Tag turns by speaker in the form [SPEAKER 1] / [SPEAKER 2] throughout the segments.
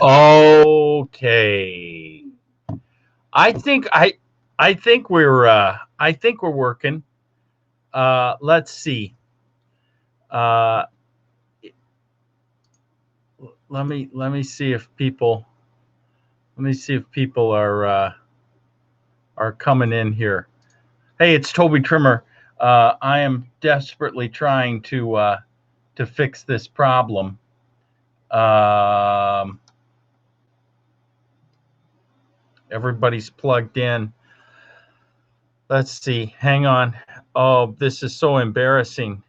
[SPEAKER 1] Okay. I think I I think we're working. Let's see. Uh, let me see if people are coming in here. Hey, it's Toby Trimmer. I am desperately trying to fix this problem. Um, Everybody's plugged in. Let's see. Hang on. Oh, this is so embarrassing.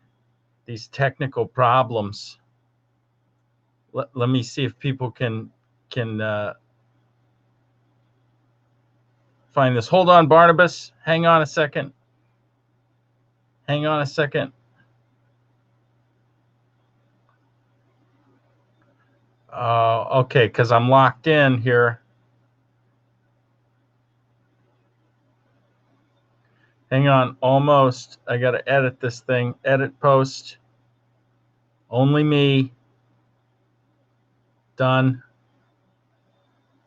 [SPEAKER 1] These technical problems. Let me see if people can find this. Hold on, Barnabas. Hang on a second. Hang on a second. Okay, because I'm locked in here. Hang on, almost. I got to edit this thing. Edit post. Only me. Done.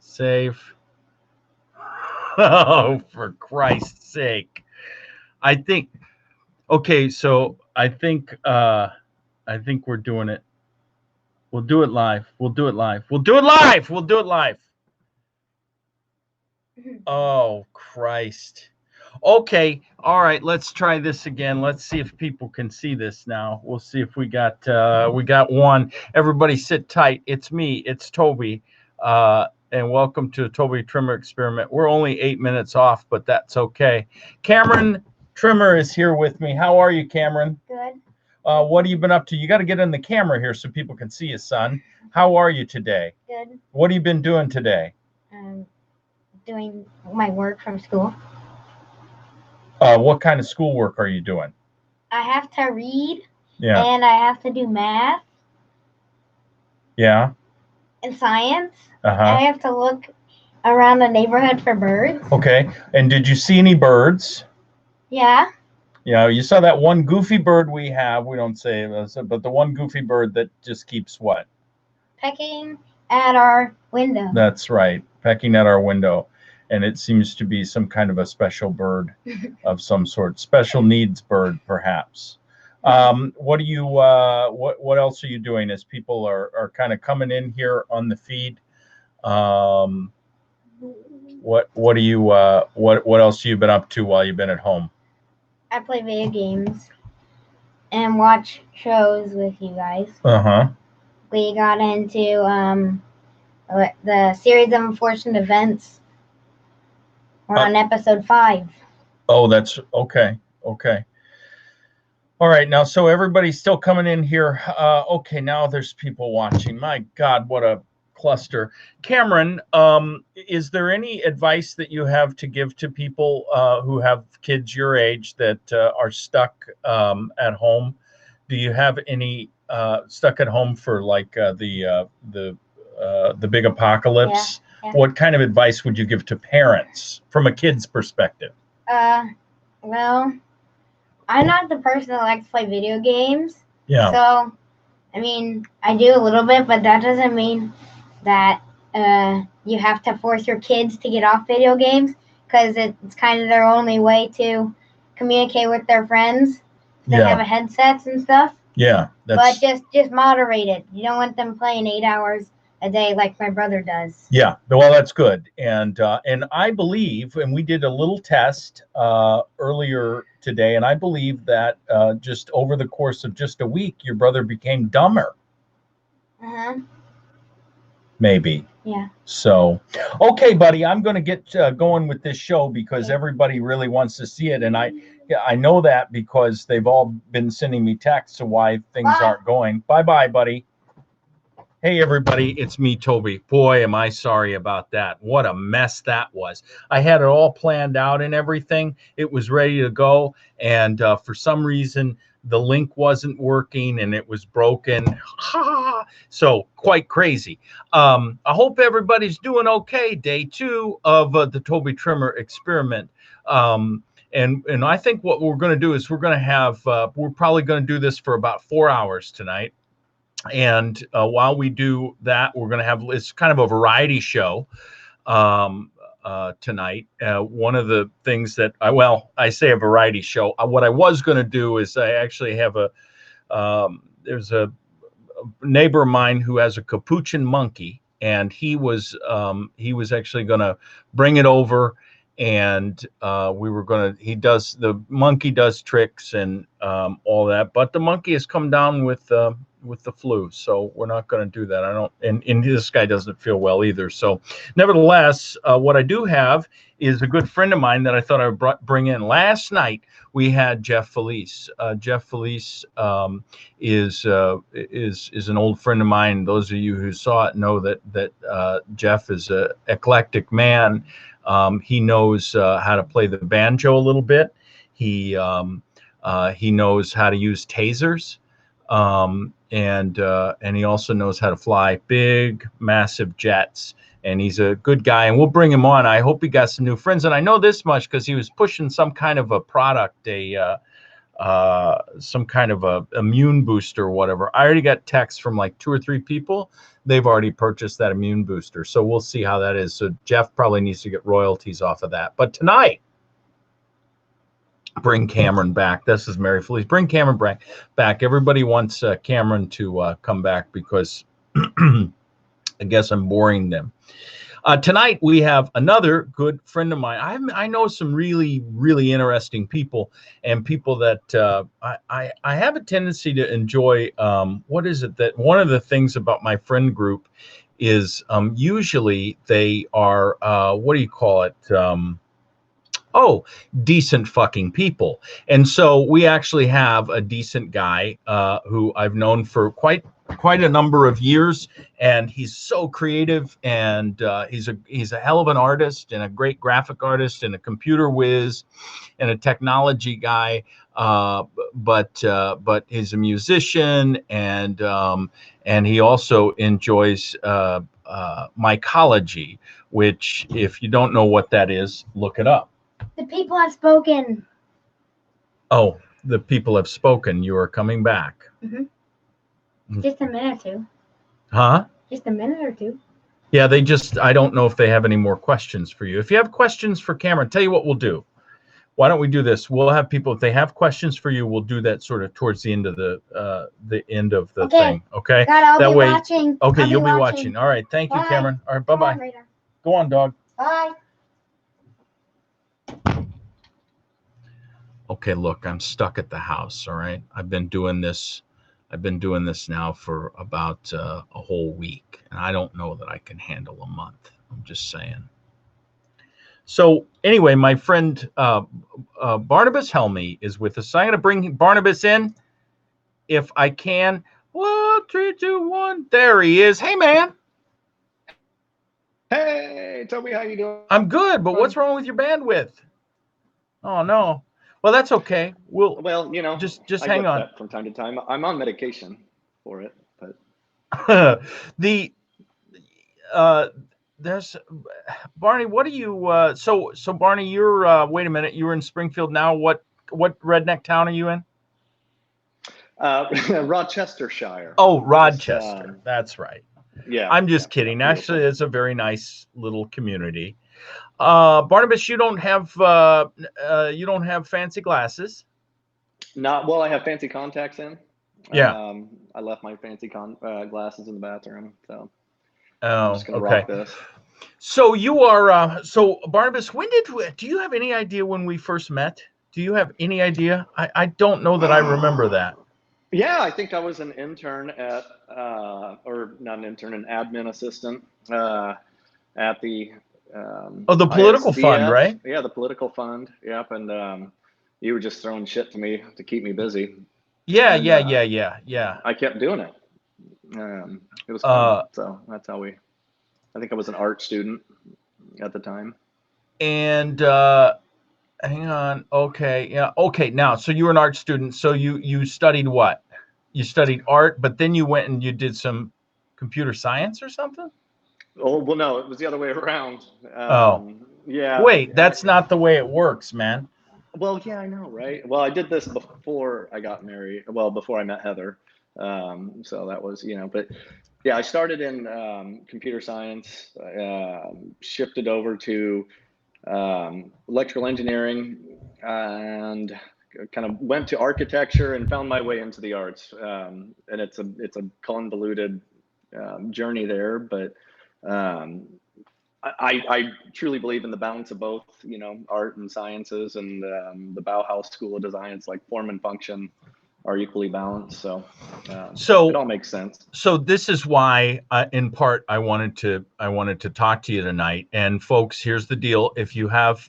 [SPEAKER 1] Save. Oh, for Christ's sake. I think okay, so I think we're doing it. We'll do it live. We'll do it live. We'll do it live. We'll do it live. Oh, Christ. Okay. All right, let's try this again. Let's see if people can see this now. We'll see if we got one. Everybody sit tight. It's me. It's Toby. And welcome to the Toby Trimmer Experiment. We're only 8 minutes off, but that's okay. Cameron Trimmer is here with me. How are you, Cameron?
[SPEAKER 2] Good.
[SPEAKER 1] What have you been up to? You got to get in the camera here so people can see you, son. How are you today?
[SPEAKER 2] Good.
[SPEAKER 1] What have you been doing today?
[SPEAKER 2] Doing my work from school.
[SPEAKER 1] What kind of schoolwork are you doing?
[SPEAKER 2] I have to read.
[SPEAKER 1] Yeah.
[SPEAKER 2] And I have to do math.
[SPEAKER 1] Yeah.
[SPEAKER 2] And science.
[SPEAKER 1] Uh-huh.
[SPEAKER 2] And I have to look around the neighborhood for birds.
[SPEAKER 1] Okay. And did you see any birds?
[SPEAKER 2] Yeah.
[SPEAKER 1] Yeah, you saw that one goofy bird we have. We don't say this, but the one goofy bird that just keeps what?
[SPEAKER 2] Pecking at our window.
[SPEAKER 1] That's right. Pecking at our window. And it seems to be some kind of a special bird of some sort. Special needs bird, perhaps. What do you what else are you doing as people are kind of coming in here on the feed? What do you what else have you been up to while you've been at home?
[SPEAKER 2] I play video games and watch shows with you guys.
[SPEAKER 1] Uh-huh.
[SPEAKER 2] We got into the series of unfortunate events. We're on episode 5.
[SPEAKER 1] Oh, that's okay. Okay. All right, now, so everybody's still coming in here. Okay, now there's people watching. My God, what a cluster. Cameron, is there any advice that you have to give to people who have kids your age that are stuck at home? Do you have any stuck at home for like the big apocalypse?
[SPEAKER 2] Yeah.
[SPEAKER 1] What kind of advice would you give to parents from a kid's perspective?
[SPEAKER 2] Well, I'm not the person that likes to play video games.
[SPEAKER 1] Yeah.
[SPEAKER 2] So, I mean, I do a little bit, but that doesn't mean that you have to force your kids to get off video games, because it's kind of their only way to communicate with their friends. They have headsets and stuff.
[SPEAKER 1] Yeah.
[SPEAKER 2] But just moderate it. You don't want them playing 8 hours a day like my brother does.
[SPEAKER 1] Yeah, well, that's good. And I believe, and we did a little test earlier today, and I believe that just over the course of just a week, your brother became dumber.
[SPEAKER 2] Uh-huh.
[SPEAKER 1] Maybe.
[SPEAKER 2] Yeah.
[SPEAKER 1] So, okay, buddy, I'm going to get going with this show because everybody really wants to see it. And I know that because they've all been sending me texts of why things aren't going. Bye-bye, buddy. Hey, everybody, it's me, Toby. Boy, am I sorry about that. What a mess that was. I had it all planned out and everything. It was ready to go. And for some reason, the link wasn't working and it was broken. So quite crazy. I hope everybody's doing okay. Day 2 of the Toby Trimmer experiment. And I think what we're going to do is we're probably going to do this for about 4 hours tonight. And while we do that, we're going to have, it's kind of a variety show tonight. One of the things that I say a variety show. What I was going to do is I actually have there's a neighbor of mine who has a capuchin monkey, and he was actually going to bring it over, and the monkey does tricks and all that, but the monkey has come down with the flu, so we're not going to do that. And this guy doesn't feel well either. So nevertheless, what I do have is a good friend of mine that I thought I would bring in. Last night we had Jeff Felice. Jeff Felice is an old friend of mine. Those of you who saw it know that Jeff is an eclectic man. He knows how to play the banjo a little bit. He knows how to use tasers, and he also knows how to fly big, massive jets. And he's a good guy, and we'll bring him on. I hope he got some new friends. And I know this much because he was pushing some kind of a product, some kind of a immune booster or whatever. I already got texts from like 2 or 3 people. They've already purchased that immune booster. So we'll see how that is. So Jeff probably needs to get royalties off of that. But tonight, bring Cameron back. This is Mary Felice. Bring Cameron back. Everybody wants Cameron to come back because I guess I'm boring them. Tonight we have another good friend of mine. I know some really, really interesting people, and people that I have a tendency to enjoy. What is it that one of the things about my friend group is usually they are what do you call it? Decent fucking people. And so we actually have a decent guy who I've known for quite a number of years, and he's so creative, and he's a hell of an artist and a great graphic artist and a computer whiz and a technology guy, but he's a musician, and he also enjoys mycology, which if you don't know what that is, look it up.
[SPEAKER 2] The people have spoken.
[SPEAKER 1] Oh, the people have spoken. You are coming back.
[SPEAKER 2] Mm-hmm. Just a minute or two.
[SPEAKER 1] Huh?
[SPEAKER 2] Just a minute or two.
[SPEAKER 1] Yeah, I don't know if they have any more questions for you. If you have questions for Cameron, tell you what we'll do. Why don't we do this? We'll have people, if they have questions for you, we'll do that sort of towards the end of the thing. Okay?
[SPEAKER 2] God, I'll be watching.
[SPEAKER 1] Okay, you'll be watching. All right. Thank you, Cameron. All right, bye-bye. Go on, dog.
[SPEAKER 2] Bye.
[SPEAKER 1] Okay, look, I'm stuck at the house, all right? I've been doing this now for about a whole week, and I don't know that I can handle a month. I'm just saying. So anyway, my friend Barnabas Helmy is with us. So I'm going to bring Barnabas in if I can. 1, 3, 2, 1. There he is. Hey, man.
[SPEAKER 3] Hey, Toby, how you doing?
[SPEAKER 1] I'm good, but what's wrong with your bandwidth? Oh, no. Well, that's okay.
[SPEAKER 3] Well, you know,
[SPEAKER 1] just
[SPEAKER 3] I
[SPEAKER 1] hang
[SPEAKER 3] get
[SPEAKER 1] on.
[SPEAKER 3] that from time to time. I'm on medication for it, but
[SPEAKER 1] there's Barney. What are you? So Barney, you're wait a minute. You were in Springfield now. What redneck town are you in?
[SPEAKER 3] Rochestershire.
[SPEAKER 1] Oh, Rochester. That's right.
[SPEAKER 3] Yeah.
[SPEAKER 1] I'm just kidding. Actually, it's a very nice little community. Barnabas, you don't have fancy glasses.
[SPEAKER 3] Well, I have fancy contacts in.
[SPEAKER 1] Yeah.
[SPEAKER 3] I left my fancy glasses in the bathroom, so
[SPEAKER 1] I'm
[SPEAKER 3] just gonna rock this.
[SPEAKER 1] So you are so Barnabas, do you have any idea when we first met? Do you have any idea? I don't know that I remember that.
[SPEAKER 3] Yeah, I think I was an intern at or not an intern, an admin assistant at the
[SPEAKER 1] the political
[SPEAKER 3] ISDF.
[SPEAKER 1] fund, right?
[SPEAKER 3] Yeah, the political fund. Yep, and you were just throwing shit to me to keep me busy.
[SPEAKER 1] Yeah,
[SPEAKER 3] and,
[SPEAKER 1] yeah.
[SPEAKER 3] I kept doing it. It was fun. So that's how I think I was an art student at the time.
[SPEAKER 1] And hang on. Okay, yeah. Okay, now, so you were an art student. So you studied what? You studied art, but then you went and you did some computer science or something?
[SPEAKER 3] Oh, well, no, it was the other way around. Yeah.
[SPEAKER 1] Wait, that's not the way it works, man.
[SPEAKER 3] Well, yeah, I know, right? Well, I did this before I got married. Well, before I met Heather. So that was, but yeah, I started in computer science, shifted over to electrical engineering, and kind of went to architecture and found my way into the arts. And it's a convoluted journey there, but I truly believe in the balance of both, art and sciences, and the Bauhaus School of Design. It's like form and function are equally balanced. So it all makes sense.
[SPEAKER 1] So this is why, in part, I wanted to talk to you tonight. And folks, here's the deal: if you have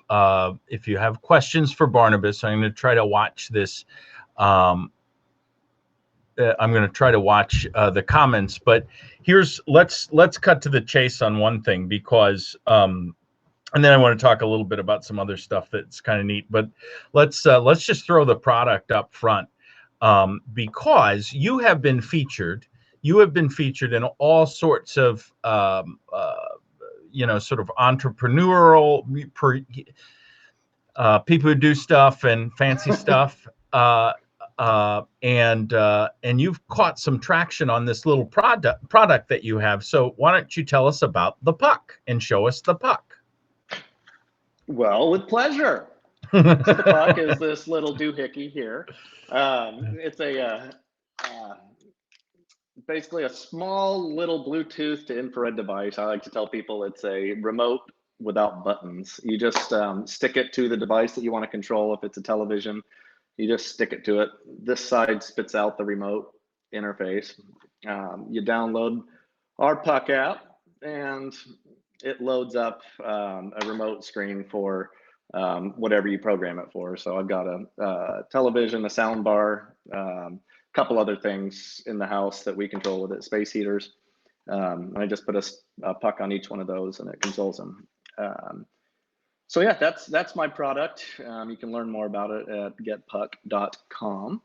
[SPEAKER 1] questions for Barnabas, I'm going to try to watch this. I'm going to try to watch the comments, but let's cut to the chase on one thing, because and then I want to talk a little bit about some other stuff that's kind of neat. But let's just throw the product up front, because you have been featured. You have been featured in all sorts of sort of entrepreneurial people who do stuff and fancy stuff. And you've caught some traction on this little product that you have. So why don't you tell us about the Puck and show us the Puck?
[SPEAKER 3] Well, with pleasure. So the Puck is this little doohickey here. It's basically a small little Bluetooth to infrared device. I like to tell people it's a remote without buttons. You just stick it to the device that you want to control. If it's a television, you just stick it to it. This side spits out the remote interface. You download our Puck app, and it loads up a remote screen for whatever you program it for. So I've got a television, a sound bar, a couple other things in the house that we control with it, space heaters. And I just put a Puck on each one of those, and it controls them. So yeah, that's my product. You can learn more about it at getpuck.com.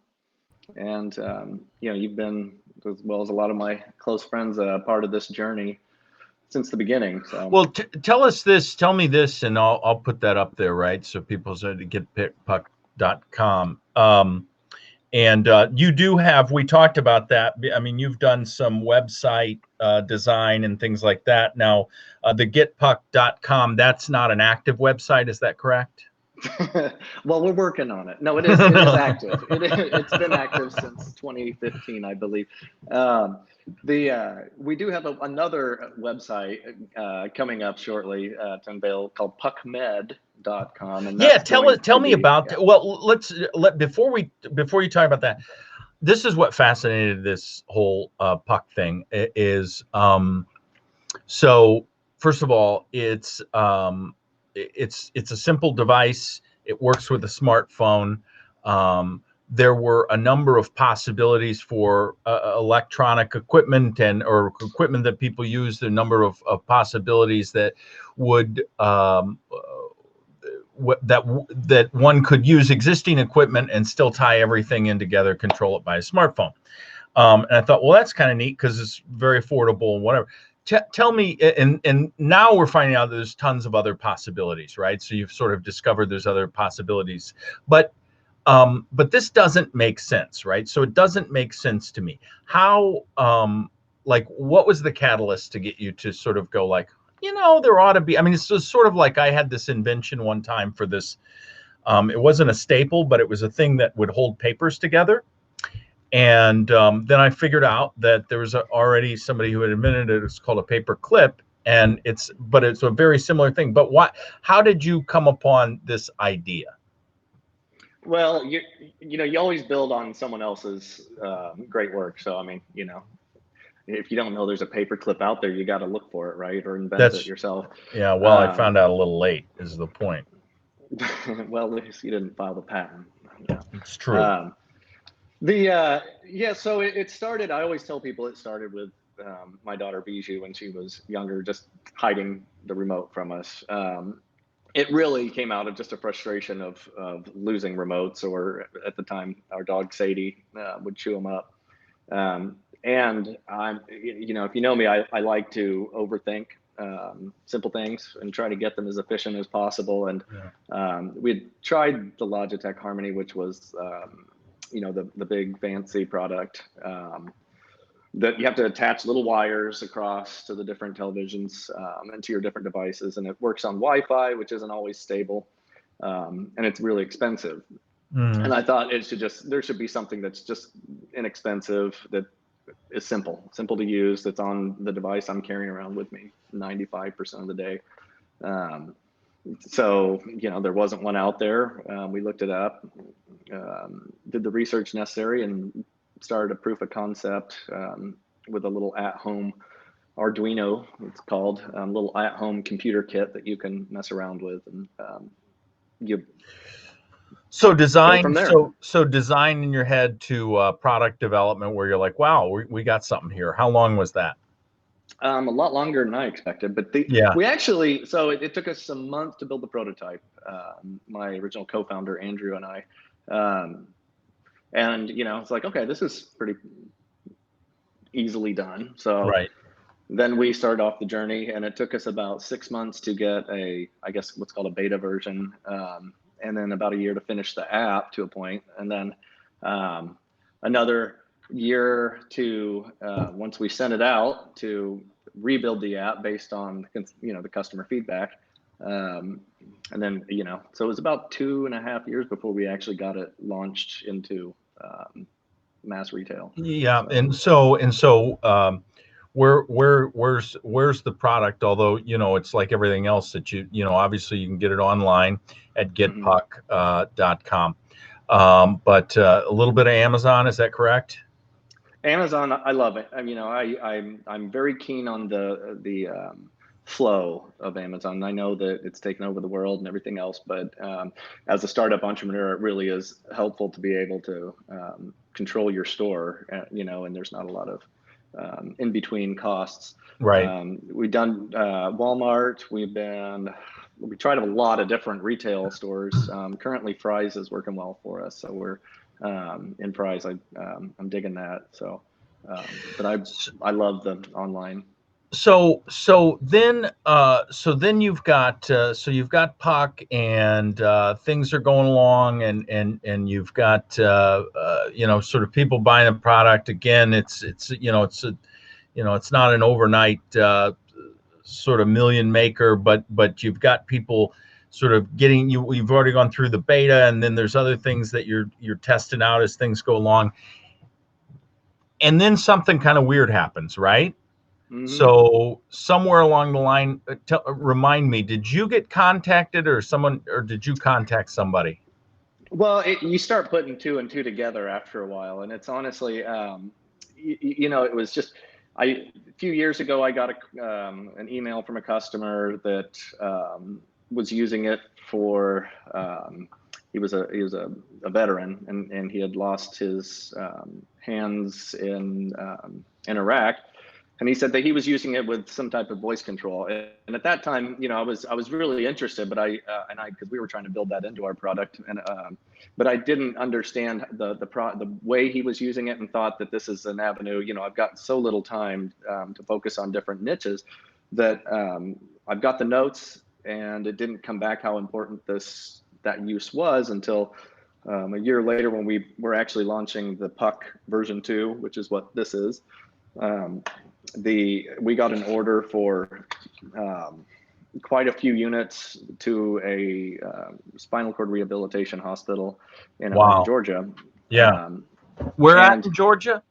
[SPEAKER 3] And you've been, as well as a lot of my close friends, part of this journey since the beginning. So
[SPEAKER 1] well, tell me this, and I'll put that up there, right? So people start to getpuck.com. And you do have, we talked about that. I mean, you've done some website design and things like that. Now, the getpuck.com, that's not an active website. Is that correct?
[SPEAKER 3] Well, we're working on it. No, it is active. It's been active since 2015, I believe. We do have another website coming up shortly to unveil, called puckmed.com. And
[SPEAKER 1] yeah, tell me about that. Well, before you talk about that, this is what fascinated this whole Puck thing is. So first of all, it's a simple device. It works with a smartphone. There were a number of possibilities for electronic equipment or equipment that people use. A number of possibilities that would that one could use existing equipment and still tie everything in together, control it by a smartphone. And I thought, well, that's kind of neat because it's very affordable and whatever. Tell me, and now we're finding out there's tons of other possibilities, right? So you've sort of discovered there's other possibilities, but this doesn't make sense, right? So it doesn't make sense to me. How, what was the catalyst to get you to sort of go like, there ought to be, I mean, it's just sort of like I had this invention one time for this. It wasn't a staple, but it was a thing that would hold papers together. And then I figured out that there was already somebody who had invented it. It's called a paper clip, and it's a very similar thing. But how did you come upon this idea?
[SPEAKER 3] Well, you always build on someone else's great work. So I mean, if you don't know there's a paper clip out there, you got to look for it, right? Or invent it yourself.
[SPEAKER 1] Yeah. Well, I found out a little late. Is the point?
[SPEAKER 3] Well, at least you didn't file the patent. Yeah.
[SPEAKER 1] It's true.
[SPEAKER 3] So it started, I always tell people it started with my daughter Bijou when she was younger, just hiding the remote from us. It really came out of just a frustration of losing remotes, or at the time our dog Sadie would chew them up. And I'm, if you know me, I like to overthink simple things and try to get them as efficient as possible. And we had tried the Logitech Harmony, which was the big fancy product that you have to attach little wires across to the different televisions and to your different devices, and it works on Wi-Fi, which isn't always stable, and it's really expensive. And I thought there should be something that's just inexpensive, that is simple to use, that's on the device I'm carrying around with me 95% of the day. So, there wasn't one out there. We looked it up, did the research necessary, and started a proof of concept with a little at-home Arduino, it's called, little at-home computer kit that you can mess around with, and
[SPEAKER 1] So design,
[SPEAKER 3] from there.
[SPEAKER 1] so design in your head to product development, where you're like, wow, we got something here. How long was that?
[SPEAKER 3] A lot longer than I expected, but we actually, so it took us a month to build the prototype. My original co-founder, Andrew, and I, and it's like, okay, this is pretty easily done. So then we started off the journey, and it took us about 6 months to get I guess what's called a beta version. And then about a year to finish the app to a point. And then another year to, once we sent it out, to rebuild the app based on, the customer feedback. And then, so it was about 2.5 years before we actually got it launched into mass retail.
[SPEAKER 1] Yeah. So. And so where's the product? Although, it's like everything else that obviously you can get it online at getpuck.com. But a little bit of Amazon, is that correct?
[SPEAKER 3] Amazon, I love it. I'm very keen on the flow of Amazon. I know that it's taken over the world and everything else, but as a startup entrepreneur, it really is helpful to be able to control your store, and there's not a lot of in between costs. We've done Walmart. We tried a lot of different retail stores. Currently, Fry's is working well for us, so we're in Fry's. I'm digging that. So, but I love the online.
[SPEAKER 1] So then you've got Puck, and things are going along, and you've got sort of people buying the product. Again, it's not an overnight sort of million maker, but you've got people sort of getting you've already gone through the beta, and then there's other things that you're testing out as things go along, and then something kind of weird happens, right? So somewhere along the line, remind me, did you get contacted or did you contact somebody?
[SPEAKER 3] Well, you start putting two and two together after a while, and it's honestly, it was just, a few years ago, I got an email from a customer that was using it for, he was a veteran, and he had lost his hands in Iraq. And he said that he was using it with some type of voice control. And at that time, I was really interested, but because we were trying to build that into our product, and but I didn't understand the way he was using it, and thought that this is an avenue. I've got so little time to focus on different niches that I've got the notes, and it didn't come back how important that use was until a year later, when we were actually launching the Puck version 2, which is what this is. We got an order for quite a few units to a spinal cord rehabilitation hospital in Atlanta, Georgia.
[SPEAKER 1] Yeah. Where at in Georgia?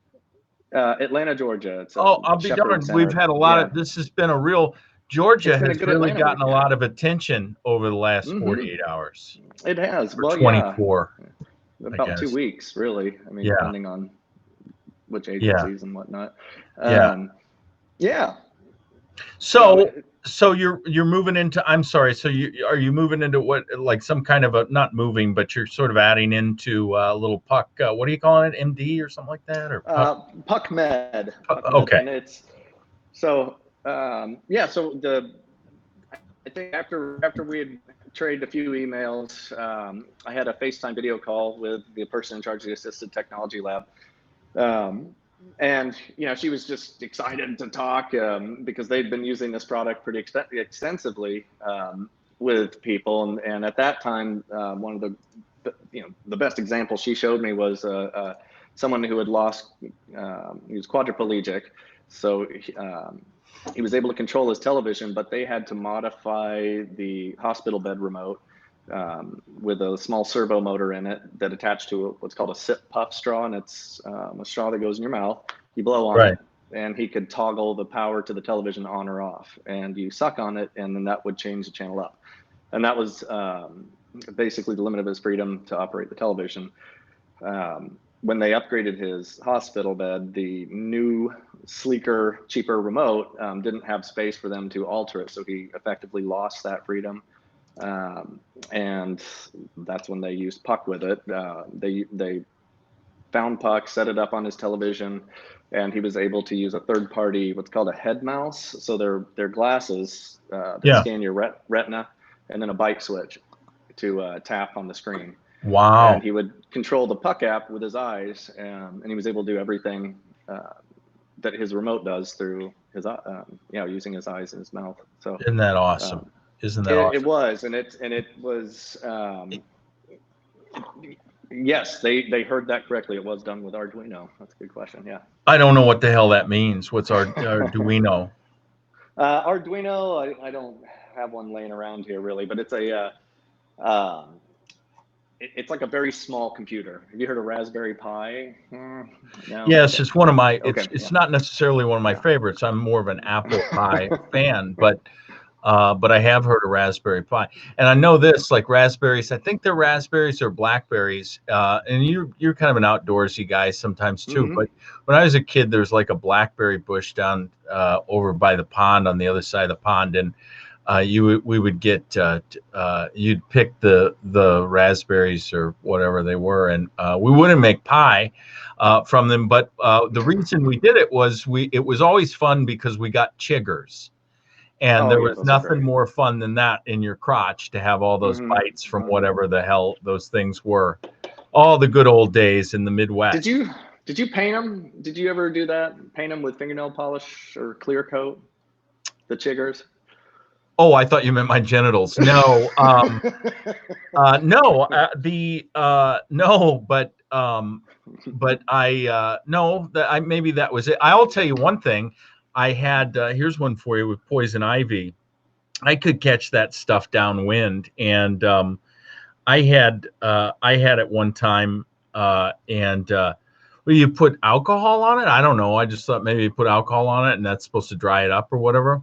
[SPEAKER 3] Atlanta, Georgia.
[SPEAKER 1] I'll be darned. We've had a lot of, this has been a real, Georgia has really gotten a lot of attention over the last 48 hours.
[SPEAKER 3] It has.
[SPEAKER 1] Or 24.
[SPEAKER 3] About 2 weeks, really. I mean, depending on which agencies and whatnot.
[SPEAKER 1] So you're moving into, I'm sorry, so are you moving into what, like some kind of not moving, but you're sort of adding into a little Puck, what are you calling it, MD or something like that? Or
[SPEAKER 3] Puck Med.
[SPEAKER 1] Okay.
[SPEAKER 3] And it's, so, so I think after we had traded a few emails, I had a FaceTime video call with the person in charge of the assisted technology lab. And she was just excited to talk because they'd been using this product pretty extensively with people, and at that time, one of the the best example she showed me was someone who had lost, he was quadriplegic. So he was able to control his television, but they had to modify the hospital bed remote with a small servo motor in it that attached to what's called a sip puff straw. And it's a straw that goes in your mouth. You blow on it, and he could toggle the power to the television on or off. And you suck on it, and then that would change the channel up. And that was basically the limit of his freedom to operate the television. When they upgraded his hospital bed, the new, sleeker, cheaper remote didn't have space for them to alter it. So he effectively lost that freedom. And that's when they used Puck with it. They found Puck, set it up on his television, and he was able to use a third-party, what's called a head mouse. So they're glasses that scan your retina, and then a bite switch to tap on the screen.
[SPEAKER 1] Wow.
[SPEAKER 3] And he would control the Puck app with his eyes, and he was able to do everything that his remote does through his, using his eyes and his mouth. So
[SPEAKER 1] isn't that awesome? Isn't that awesome?
[SPEAKER 3] It was, and it was. Yes, they heard that correctly. It was done with Arduino. That's a good question. Yeah.
[SPEAKER 1] I don't know what the hell that means. What's Arduino?
[SPEAKER 3] Arduino, I don't have one laying around here really, but it's it's like a very small computer. Have you heard of Raspberry Pi? No?
[SPEAKER 1] Yes, it's one of my.
[SPEAKER 3] Okay,
[SPEAKER 1] It's not necessarily one of my favorites. I'm more of an Apple Pi fan, but I have heard of Raspberry Pi, and I know this, like raspberries. I think they're raspberries or blackberries. And you're kind of an outdoorsy guy sometimes too.
[SPEAKER 3] Mm-hmm.
[SPEAKER 1] But when I was a kid, there's like a blackberry bush down over by the pond on the other side of the pond, and we would get you'd pick the raspberries or whatever they were, and we wouldn't make pie from them. But the reason we did it was it was always fun because we got chiggers. And there was nothing more fun than that in your crotch, to have all those bites from whatever the hell those things were. All the good old days in the Midwest.
[SPEAKER 3] Did you paint them? Did you ever do that? Paint them with fingernail polish or clear coat? The chiggers?
[SPEAKER 1] Oh, I thought you meant my genitals. No, no, no, but I no, that maybe that was it. I'll tell you one thing. I had here's one for you with poison ivy. I could catch that stuff downwind, and I had at one time, and well, you put alcohol on it. I don't know. I just thought maybe you put alcohol on it, and that's supposed to dry it up or whatever.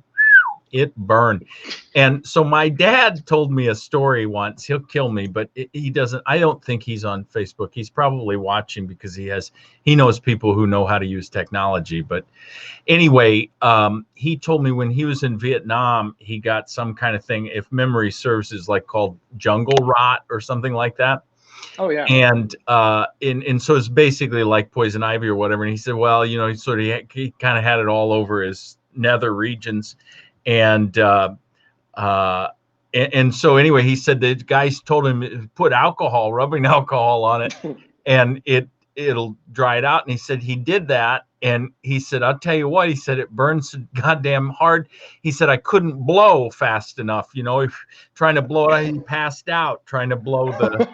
[SPEAKER 1] It burned. And so my dad told me a story once. He'll kill me, but he doesn't. I don't think he's on Facebook. He's probably watching because he knows people who know how to use technology. But anyway, he told me when he was in Vietnam, he got some kind of thing, if memory serves, is like called jungle rot or something like that.
[SPEAKER 3] Oh yeah.
[SPEAKER 1] And so it's basically like poison ivy or whatever. And he said, well, he kind of had it all over his nether regions. And so anyway, he said the guys told him put rubbing alcohol on it, and it'll dry it out. And he said he did that, and he said, I'll tell you what, he said, it burns goddamn hard. He said I couldn't blow fast enough. Trying to blow it, he passed out trying to blow the.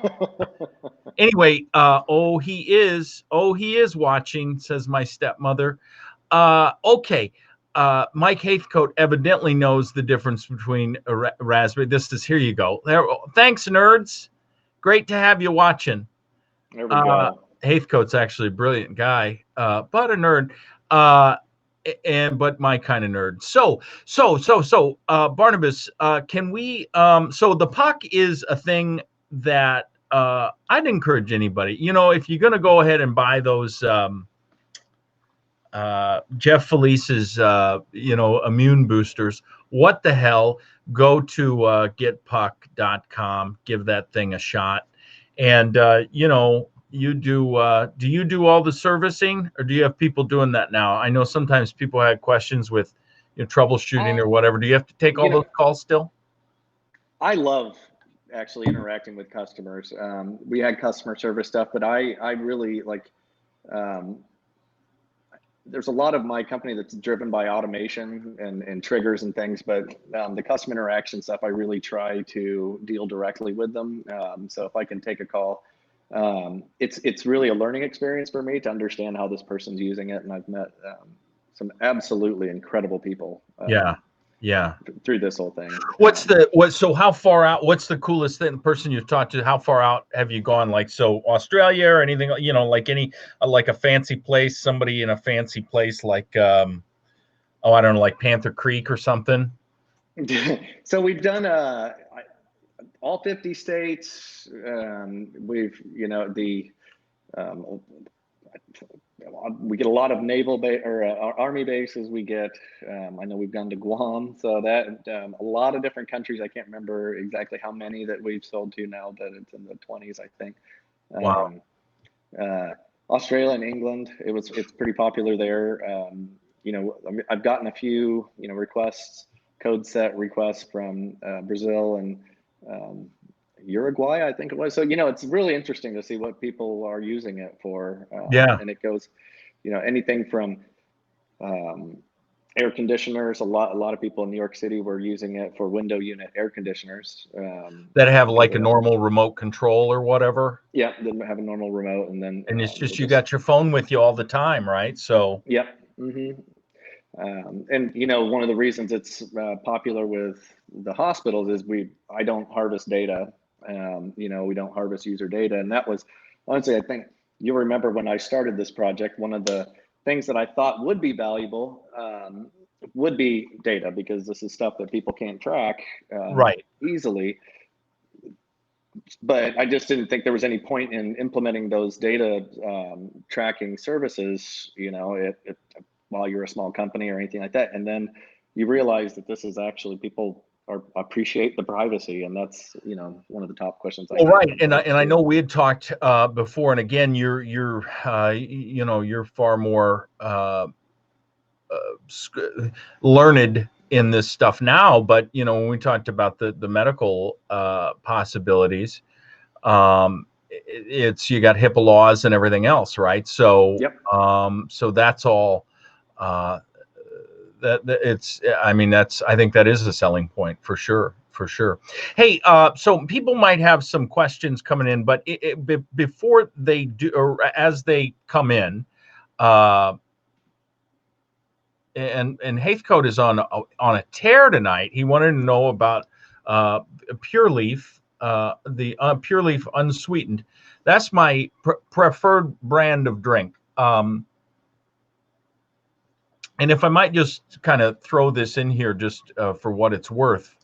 [SPEAKER 1] Anyway, he is watching, says my stepmother. Okay. Mike Haithcote evidently knows the difference between a raspberry. Here you go. Thanks, nerds. Great to have you watching.
[SPEAKER 3] There we go.
[SPEAKER 1] Haithcote's actually a brilliant guy, but a nerd, but my kind of nerd. So, Barnabas, can we? So the Puck is a thing that I'd encourage anybody. If you're going to go ahead and buy those. Jeff Felice's, immune boosters. What the hell? Go to getpuck.com. Give that thing a shot. And, you do you do all the servicing, or do you have people doing that now? I know sometimes people had questions with troubleshooting or whatever. Do you have to take all those calls still?
[SPEAKER 3] I love actually interacting with customers. We had customer service stuff, but I really like, there's a lot of my company that's driven by automation and triggers and things, but the customer interaction stuff, I really try to deal directly with them. So if I can take a call, it's really a learning experience for me to understand how this person's using it. And I've met some absolutely incredible people.
[SPEAKER 1] Yeah.
[SPEAKER 3] Through this whole thing.
[SPEAKER 1] So how far out, what's the coolest person you've talked to? How far out have you gone? Like, so Australia or anything, you know, like like a fancy place, somebody in a fancy place, like, I don't know, like Panther Creek or something.
[SPEAKER 3] So we've done all 50 states. We've, you know, we get a lot of naval army bases. We get, I know we've gone to Guam, so that a lot of different countries. I can't remember exactly how many that we've sold to now, but it's in the 20s, I think.
[SPEAKER 1] Wow.
[SPEAKER 3] Australia and England, it's pretty popular there. You know, I've gotten a few, you know, code set requests from Brazil and Uruguay, I think it was. So, you know, it's really interesting to see what people are using it for. And it goes, you know, anything from air conditioners. A lot of people in New York City were using it for window unit air conditioners.
[SPEAKER 1] That have like a normal remote control or whatever.
[SPEAKER 3] Yeah, they have a normal remote, and then
[SPEAKER 1] it's just you got your phone with you all the time, right? So
[SPEAKER 3] yep. And you know, one of the reasons it's popular with the hospitals is I don't harvest data. You know, we don't harvest user data, and that was honestly, I think you remember when I started this project, one of the things that I thought would be valuable would be data, because this is stuff that people can't track easily. But I just didn't think there was any point in implementing those data tracking services, you know, while you're a small company or anything like that. And then you realize that this is actually, people appreciate the privacy, and that's, you know, one of the top questions.
[SPEAKER 1] And I know we had talked before, and again, you're you know, you're far more learned in this stuff now, but you know, when we talked about the medical possibilities, it's, you got HIPAA laws and everything else, right? So so that's all that it's, I mean, I think that is a selling point for sure. Hey, so people might have some questions coming in, but before they do, or as they come in, and Heathcote is on a tear tonight. He wanted to know about Pure Leaf, the Pure Leaf unsweetened. That's my preferred brand of drink. And if I might just kind of throw this in here, just for what it's worth,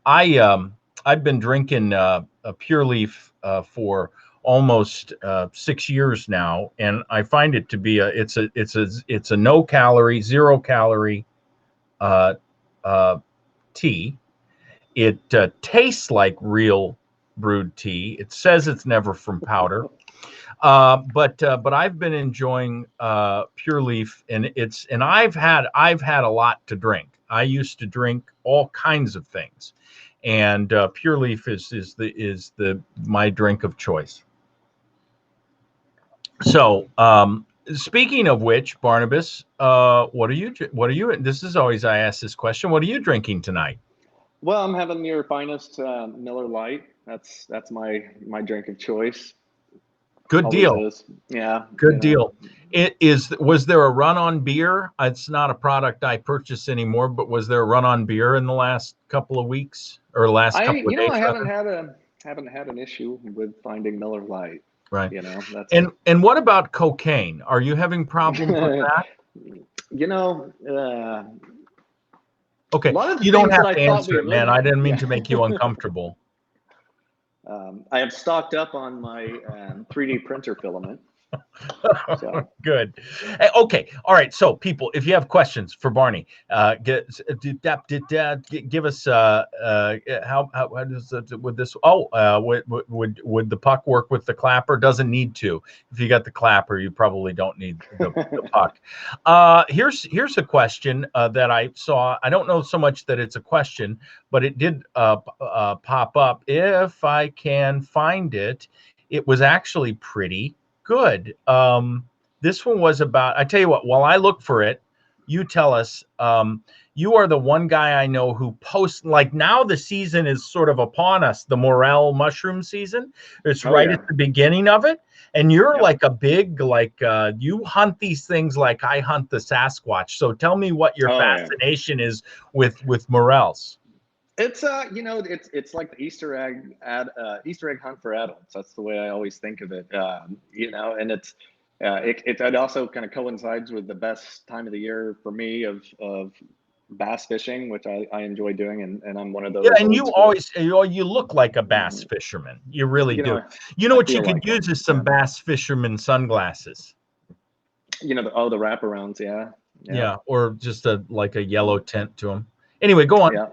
[SPEAKER 1] I've been drinking a Pure Leaf for almost 6 years now, and I find it to be it's a no calorie, 0 calorie tea. It tastes like real brewed tea. It says it's never from powder. But I've been enjoying Pure Leaf, and I've had a lot to drink. I used to drink all kinds of things, and Pure Leaf is my drink of choice. So, speaking of which, Barnabas, what are you? This is always, I ask this question. What are you drinking tonight?
[SPEAKER 3] Well, I'm having your finest Miller Lite. That's my drink of choice.
[SPEAKER 1] Good deal.
[SPEAKER 3] Yeah.
[SPEAKER 1] Good deal. Was there a run on beer? It's not a product I purchase anymore, but was there a run on beer in the last couple of weeks or last couple of days?
[SPEAKER 3] I haven't had an issue with finding Miller Lite.
[SPEAKER 1] Right.
[SPEAKER 3] You know,
[SPEAKER 1] and what about cocaine? Are you having problems with that?
[SPEAKER 3] You know,
[SPEAKER 1] okay. You don't have to answer it, man. I didn't mean to make you uncomfortable.
[SPEAKER 3] I have stocked up on my 3D printer filament. So.
[SPEAKER 1] Good. Okay. All right. So, people, if you have questions for Barney, give us how does with this? Would the puck work with the clapper? Doesn't need to. If you got the clapper, you probably don't need the puck. Here's a question that I saw. I don't know so much that it's a question, but it did pop up. If I can find it, it was actually pretty good. This one was about, I tell you what, while I look for it, you tell us. You are the one guy I know who posts, like, now the season is sort of upon us, the morel mushroom season. It's
[SPEAKER 3] Oh,
[SPEAKER 1] right
[SPEAKER 3] yeah.
[SPEAKER 1] at the beginning of it. And you're
[SPEAKER 3] Yep.
[SPEAKER 1] like a big, like, you hunt these things like I hunt the Sasquatch. So tell me what your
[SPEAKER 3] Oh, yeah.
[SPEAKER 1] fascination is with morels.
[SPEAKER 3] It's it's like the Easter egg hunt for adults. That's the way I always think of it. And it also kind of coincides with the best time of the year for me of bass fishing, which I enjoy doing, and I'm one of those.
[SPEAKER 1] Yeah, and you
[SPEAKER 3] old school-
[SPEAKER 1] always, you look like a bass fisherman. You really do. You know
[SPEAKER 3] I
[SPEAKER 1] what you
[SPEAKER 3] feel
[SPEAKER 1] could
[SPEAKER 3] like
[SPEAKER 1] use
[SPEAKER 3] one,
[SPEAKER 1] is some
[SPEAKER 3] yeah.
[SPEAKER 1] bass fisherman sunglasses.
[SPEAKER 3] The wraparounds, yeah.
[SPEAKER 1] Yeah, or just like a yellow tint to them. Anyway, go on.
[SPEAKER 3] Yeah.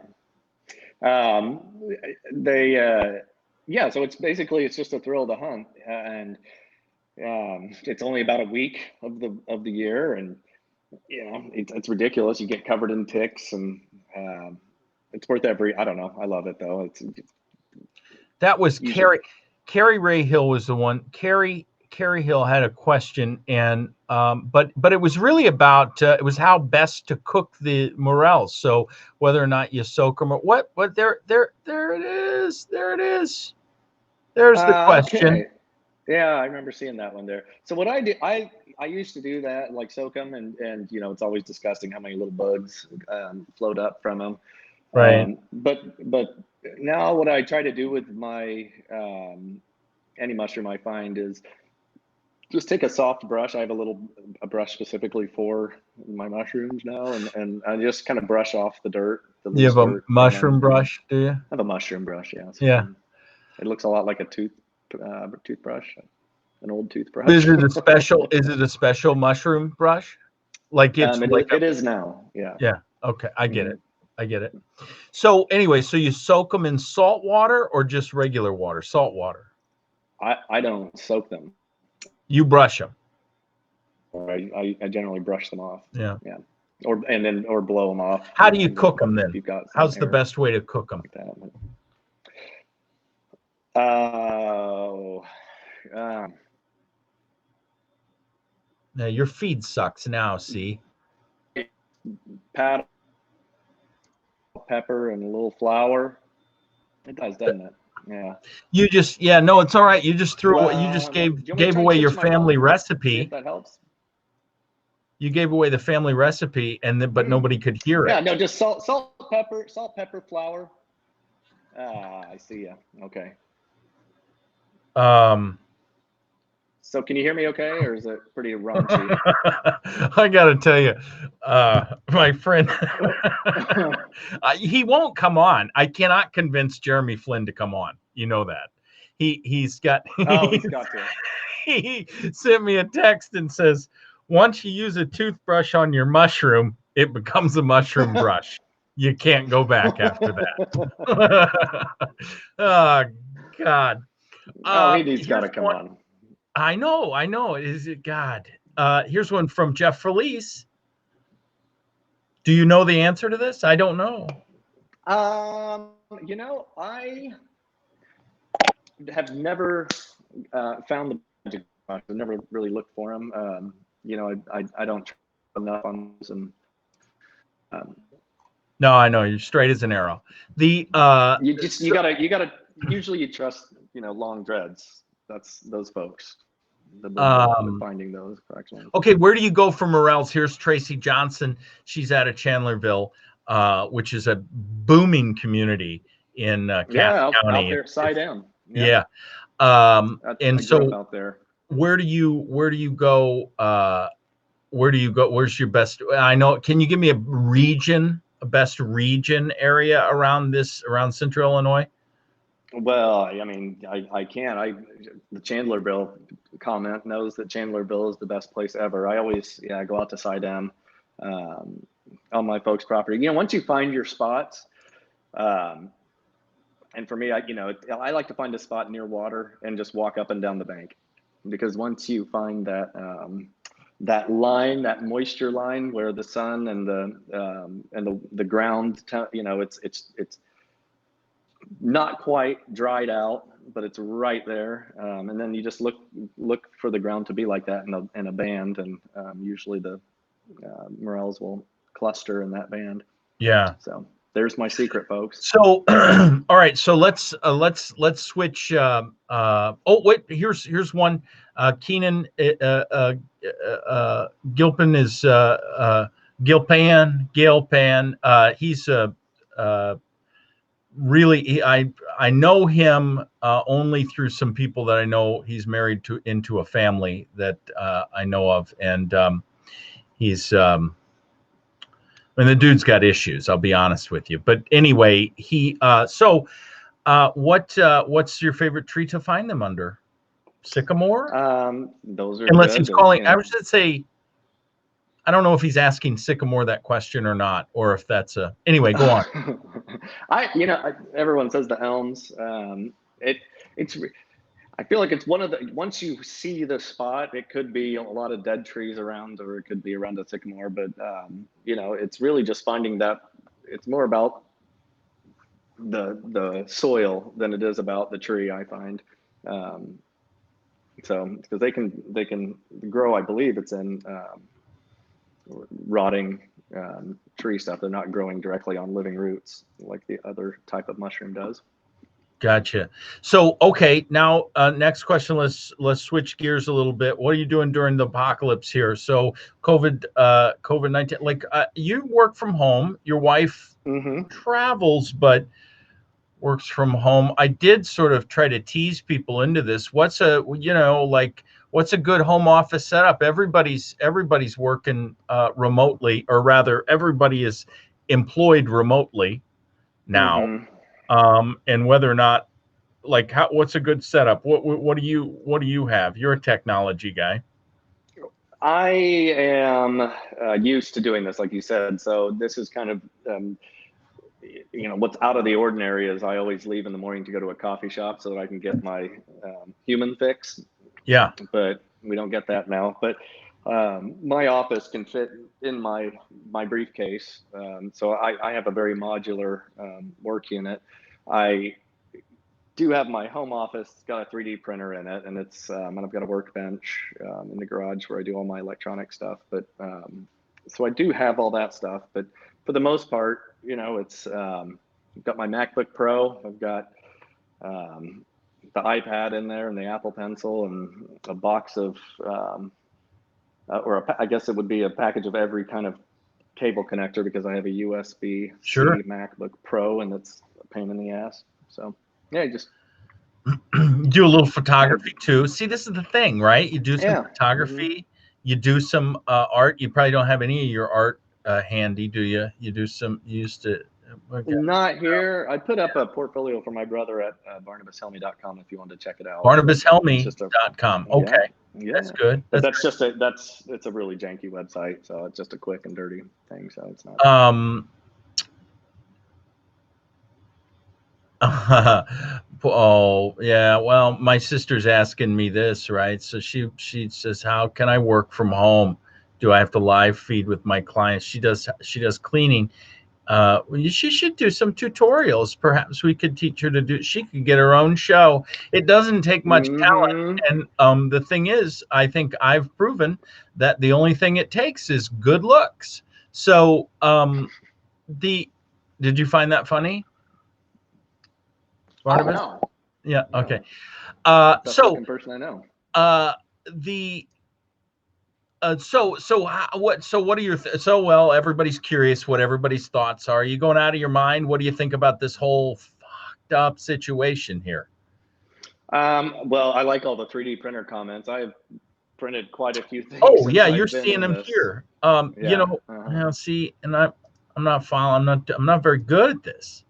[SPEAKER 3] So it's just a thrill to hunt, and it's only about a week of the year, and it's ridiculous. You get covered in ticks, and it's worth I don't know. I love it though.
[SPEAKER 1] That was
[SPEAKER 3] usually,
[SPEAKER 1] Carrie Ray Hill was the one. Carrie Hill had a question, and but it was really about it was how best to cook the morels. So whether or not you soak them or what there it is. There's the question.
[SPEAKER 3] Okay. Yeah, I remember seeing that one there. So what I do, I used to do that, like soak them, and it's always disgusting how many little bugs float up from them.
[SPEAKER 1] Right.
[SPEAKER 3] But now what I try to do with my any mushroom I find is just take a soft brush. I have a brush specifically for my mushrooms now, and I just kind of brush off the dirt, the
[SPEAKER 1] You
[SPEAKER 3] loose
[SPEAKER 1] have a
[SPEAKER 3] dirt.
[SPEAKER 1] mushroom brush, do you?
[SPEAKER 3] I have a mushroom brush, yeah.
[SPEAKER 1] Yeah.
[SPEAKER 3] It looks a lot like a toothbrush, an old toothbrush.
[SPEAKER 1] Is it a special mushroom brush? Like it's
[SPEAKER 3] it is now, yeah.
[SPEAKER 1] Yeah. Okay, I get it. I get it. So anyway, so you soak them in salt water or just regular water? Salt water.
[SPEAKER 3] I don't soak them.
[SPEAKER 1] You brush them.
[SPEAKER 3] I generally brush them off.
[SPEAKER 1] Yeah.
[SPEAKER 3] Yeah. Or blow them off.
[SPEAKER 1] How do you cook them then?
[SPEAKER 3] You've got
[SPEAKER 1] How's the best way to cook them? Now your feed sucks now, see?
[SPEAKER 3] Pat, pepper, and a little flour. It does, doesn't it? Yeah.
[SPEAKER 1] You just no, it's all right. You just gave away your family recipe.
[SPEAKER 3] If that helps.
[SPEAKER 1] You gave away the family recipe, but nobody could hear it.
[SPEAKER 3] Yeah, no, just salt, pepper, flour. I see ya. Okay. So can you hear me okay, or is it pretty raunchy?
[SPEAKER 1] I got to tell you, my friend, he won't come on. I cannot convince Jeremy Flynn to come on. You know that. He's got to. He sent me a text and says, once you use a toothbrush on your mushroom, it becomes a mushroom brush. You can't go back after that. Oh, God.
[SPEAKER 3] He's got to come on.
[SPEAKER 1] I know. Is it God? Here's one from Jeff Felice. Do you know the answer to this? I don't know.
[SPEAKER 3] I have never found the magic brush. I've never really looked for them. I don't trust enough on those, and
[SPEAKER 1] no, I know you're straight as an arrow. You
[SPEAKER 3] gotta usually you trust long dreads. That's those folks. Finding those correct ones.
[SPEAKER 1] Okay, where do you go for morels? Here's Tracy Johnson. She's out of Chandlerville, which is a booming community in Cass County.
[SPEAKER 3] Out there, side down.
[SPEAKER 1] Yeah. And so
[SPEAKER 3] out there.
[SPEAKER 1] Where do you go? Where's your best? I know. Can you give me a best region area around Central Illinois?
[SPEAKER 3] Well, I mean, I can. The Chandlerville comment knows that Chandlerville is the best place ever. I always, go out to Sidem on my folks' property. Once you find your spots, and for me, I like to find a spot near water and just walk up and down the bank, because once you find that line, that moisture line where the sun and the ground, not quite dried out, but it's right there. And then you just look for the ground to be like that in a band, and usually the morels will cluster in that band.
[SPEAKER 1] Yeah.
[SPEAKER 3] So there's my secret, folks.
[SPEAKER 1] So, all right. So let's switch. Oh wait, here's one. Keenan Gilpin is Gilpan. He's really, I know him only through some people that I know. He's married into a family that I know of, and he's and the dude's got issues. I'll be honest with you, but anyway, he what's your favorite tree to find them under? Sycamore?
[SPEAKER 3] Those are
[SPEAKER 1] Unless
[SPEAKER 3] good.
[SPEAKER 1] he's calling,
[SPEAKER 3] You know.
[SPEAKER 1] I should say, I don't know if he's asking sycamore that question or not, or if that's a, anyway, go on.
[SPEAKER 3] Everyone says the elms. I feel like it's one of the, once you see the spot, it could be a lot of dead trees around, or it could be around a sycamore, but it's really just finding that. It's more about the soil than it is about the tree, I find. So because they can grow, I believe it's in rotting tree stuff. They're not growing directly on living roots like the other type of mushroom does. Gotcha.
[SPEAKER 1] So, okay, now next question. Let's switch gears a little bit. What are you doing during the apocalypse here? So, COVID-19. Like you work from home. Your wife travels, but works from home. I did sort of try to tease people into this. What's a good home office setup? Everybody's working remotely, or rather, everybody is employed remotely now. And whether or not, like, what's a good setup? What do you have? You're a technology guy.
[SPEAKER 3] I am used to doing this, like you said. So this is kind of, what's out of the ordinary is I always leave in the morning to go to a coffee shop so that I can get my human fix.
[SPEAKER 1] Yeah.
[SPEAKER 3] But we don't get that now. But my office can fit in my briefcase. So I have a very modular work unit. I do have my home office. It's got a 3D printer in it, and it's and I've got a workbench in the garage where I do all my electronic stuff. But so I do have all that stuff. But for the most part, it's I've got my MacBook Pro. I've got the iPad in there, and the Apple Pencil, and a box of I guess it would be a package of every kind of cable connector, because I have a USB-C MacBook Pro, and it's a pain in the ass. So yeah, just
[SPEAKER 1] do a little photography too. See, this is the thing, right? You do some photography, you do some art. You probably don't have any of your art handy, do you? You do some. You used to.
[SPEAKER 3] Okay. Not here. I put up a portfolio for my brother at BarnabasHelmy.com if you wanted to check it out.
[SPEAKER 1] BarnabasHelmy.com. Okay.
[SPEAKER 3] Yeah.
[SPEAKER 1] That's good.
[SPEAKER 3] It's a really janky website, so it's just a quick and dirty thing. So it's not.
[SPEAKER 1] Oh yeah. Well, my sister's asking me this, right? So she says, "How can I work from home? Do I have to live feed with my clients?" She does cleaning. She should do some tutorials. Perhaps we could teach her to do. She could get her own show. It doesn't take much talent, and the thing is, I think I've proven that the only thing it takes is good looks. So, did you find that funny, Barnabas?
[SPEAKER 3] Oh, no.
[SPEAKER 1] Yeah. Okay.
[SPEAKER 3] That's the second person I know.
[SPEAKER 1] What are your well, everybody's curious what everybody's thoughts are. Are you going out of your mind? What do you think about this whole fucked up situation here?
[SPEAKER 3] Well, I like all the 3D printer comments. I've printed quite a few things.
[SPEAKER 1] Oh yeah, you're seeing them here. See, and I'm not following. I'm not very good at this.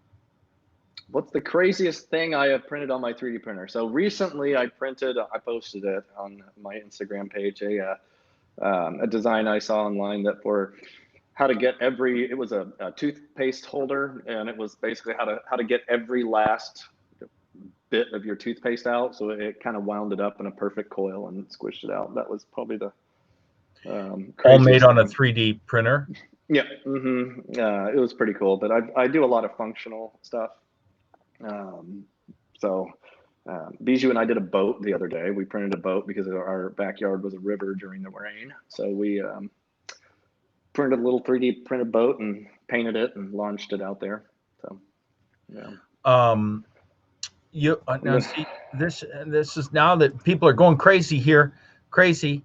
[SPEAKER 3] What's the craziest thing I have printed on my 3D printer? So recently I posted it on my Instagram page, a design I saw online that for how to get it was a toothpaste holder, and it was basically how to get every last bit of your toothpaste out. So it kind of wound it up in a perfect coil and squished it out. That was probably the
[SPEAKER 1] all made on a 3D printer.
[SPEAKER 3] Yeah. It was pretty cool, but I do a lot of functional stuff. So Bijou and I did a boat the other day. We printed a boat because our backyard was a river during the rain. So we printed a little 3D printed boat and painted it and launched it out there. So, yeah.
[SPEAKER 1] You now see this is now that people are going crazy here. Crazy.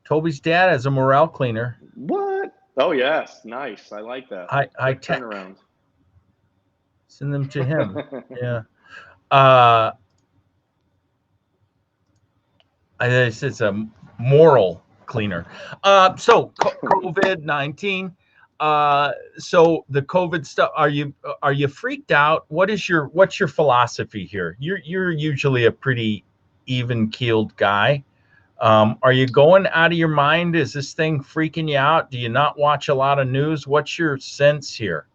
[SPEAKER 1] Toby's dad has a Morel cleaner.
[SPEAKER 3] What? Oh yes, nice. I like that.
[SPEAKER 1] High
[SPEAKER 3] Quick
[SPEAKER 1] tech.
[SPEAKER 3] turnaround.
[SPEAKER 1] Send them to him. Yeah. It's a moral cleaner. So COVID-19. So the COVID stuff. Are you freaked out? What's your philosophy here? You're usually a pretty even keeled guy. Are you going out of your mind? Is this thing freaking you out? Do you not watch a lot of news? What's your sense here?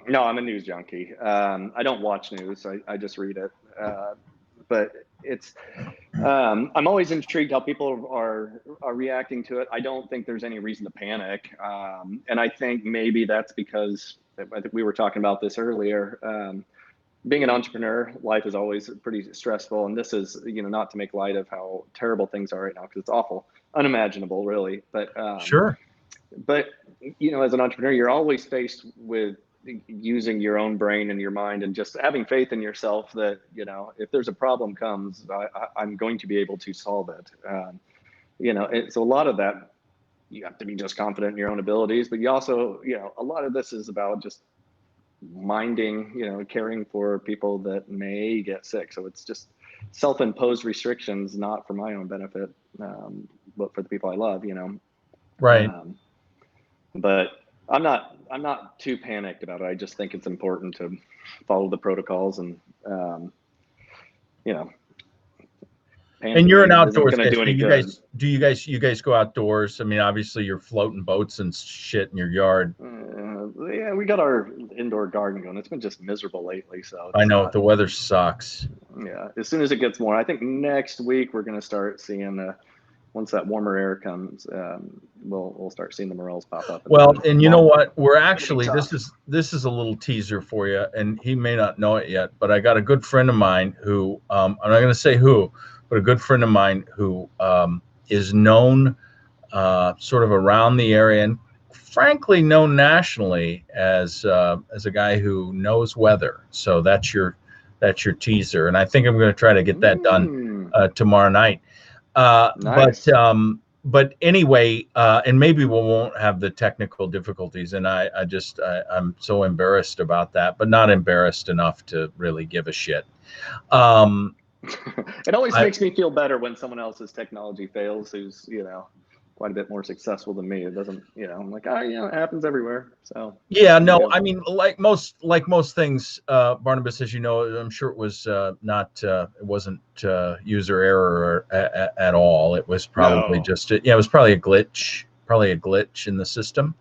[SPEAKER 3] No, I'm a news junkie. I don't watch news. I just read it. But it's I'm always intrigued how people are reacting to it. I don't think there's any reason to panic. And I think maybe that's because I think we were talking about this earlier. Being an entrepreneur, life is always pretty stressful. And this is, not to make light of how terrible things are right now, because it's awful, unimaginable, really. But
[SPEAKER 1] Sure.
[SPEAKER 3] But as an entrepreneur, you're always faced with using your own brain and your mind and just having faith in yourself that if there's a problem comes, I'm going to be able to solve it. It's a lot of that. You have to be just confident in your own abilities, but you also, a lot of this is about just minding, caring for people that may get sick. So it's just self-imposed restrictions, not for my own benefit, but for the people I love.
[SPEAKER 1] Right.
[SPEAKER 3] But I'm not too panicked about it. I just think it's important to follow the protocols and
[SPEAKER 1] And you're an outdoors
[SPEAKER 3] going
[SPEAKER 1] guy.
[SPEAKER 3] to do
[SPEAKER 1] So
[SPEAKER 3] any good.
[SPEAKER 1] you guys go outdoors? I mean, obviously you're floating boats and shit in your yard.
[SPEAKER 3] Yeah, we got our indoor garden going. It's been just miserable lately, so
[SPEAKER 1] I know the weather sucks.
[SPEAKER 3] Yeah, as soon as it gets more, I think next week we're going to start seeing once that warmer air comes, we'll start seeing the morels pop up.
[SPEAKER 1] Well, and you know what? We're actually
[SPEAKER 3] tough.
[SPEAKER 1] this is a little teaser for you, and he may not know it yet, but I got a good friend of mine who I'm not going to say who, but a good friend of mine who is known sort of around the area and frankly known nationally as a guy who knows weather. So that's your teaser, and I think I'm going to try to get that done tomorrow night.
[SPEAKER 3] Nice.
[SPEAKER 1] But anyway, and maybe we won't have the technical difficulties. And I'm so embarrassed about that, but not embarrassed enough to really give a shit.
[SPEAKER 3] It always makes me feel better when someone else's technology fails, who's, quite a bit more successful than me. It doesn't, I'm like, it happens everywhere. So
[SPEAKER 1] yeah, no, I mean, like most things, Barnabas, as you know, I'm sure it was it wasn't user error at all. It was probably just it was probably a glitch in the system.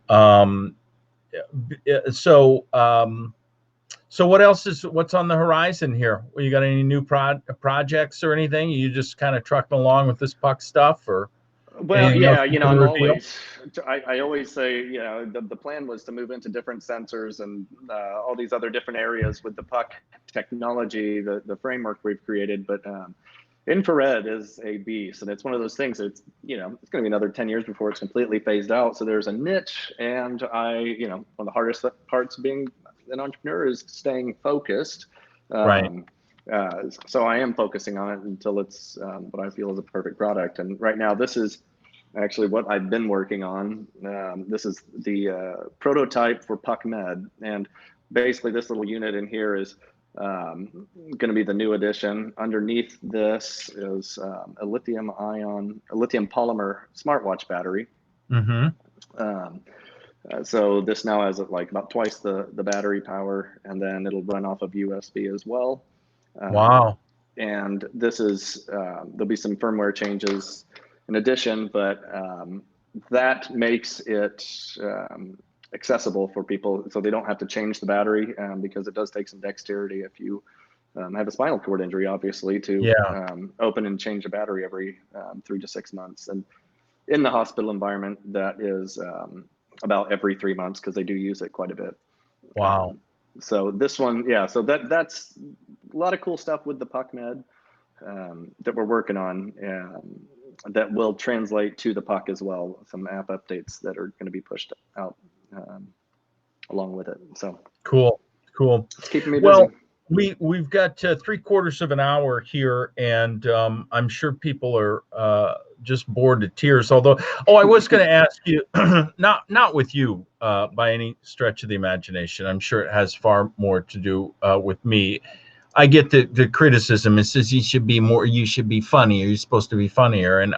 [SPEAKER 1] So what's on the horizon here? You got any new projects or anything? You just kind of trucking along with this Puck stuff, or?
[SPEAKER 3] Well, yeah, I always say, the plan was to move into different sensors and all these other different areas with the Puck technology, the framework we've created. But infrared is a beast, and it's one of those things. It's going to be another 10 years before it's completely phased out. So there's a niche, and one of the hardest parts of being an entrepreneur is staying focused.
[SPEAKER 1] Right.
[SPEAKER 3] So I am focusing on it until it's what I feel is a perfect product. And right now, this is actually what I've been working on. This is the prototype for Puck Med. And basically this little unit in here is going to be the new addition. Underneath this is a lithium polymer smartwatch battery.
[SPEAKER 1] Mm-hmm.
[SPEAKER 3] So this now has like about twice the battery power, and then it'll run off of USB as well.
[SPEAKER 1] Wow.
[SPEAKER 3] And this is, there'll be some firmware changes in addition, but that makes it accessible for people, so they don't have to change the battery, because it does take some dexterity if you have a spinal cord injury, obviously, to open and change the battery every 3 to 6 months. And in the hospital environment, that is about every 3 months, because they do use it quite a bit.
[SPEAKER 1] Wow.
[SPEAKER 3] So this one, yeah. So that's a lot of cool stuff with the PuckNet that we're working on. That will translate to the Puck as well. Some app updates that are going to be pushed out along with it. So
[SPEAKER 1] cool.
[SPEAKER 3] it's keeping me
[SPEAKER 1] Well,
[SPEAKER 3] busy.
[SPEAKER 1] we've got 3/4 of an hour here, and I'm sure people are just bored to tears. Although, I was going to ask you, not with you by any stretch of the imagination. I'm sure it has far more to do with me. I get the criticism. It says you should be funnier. You're supposed to be funnier. And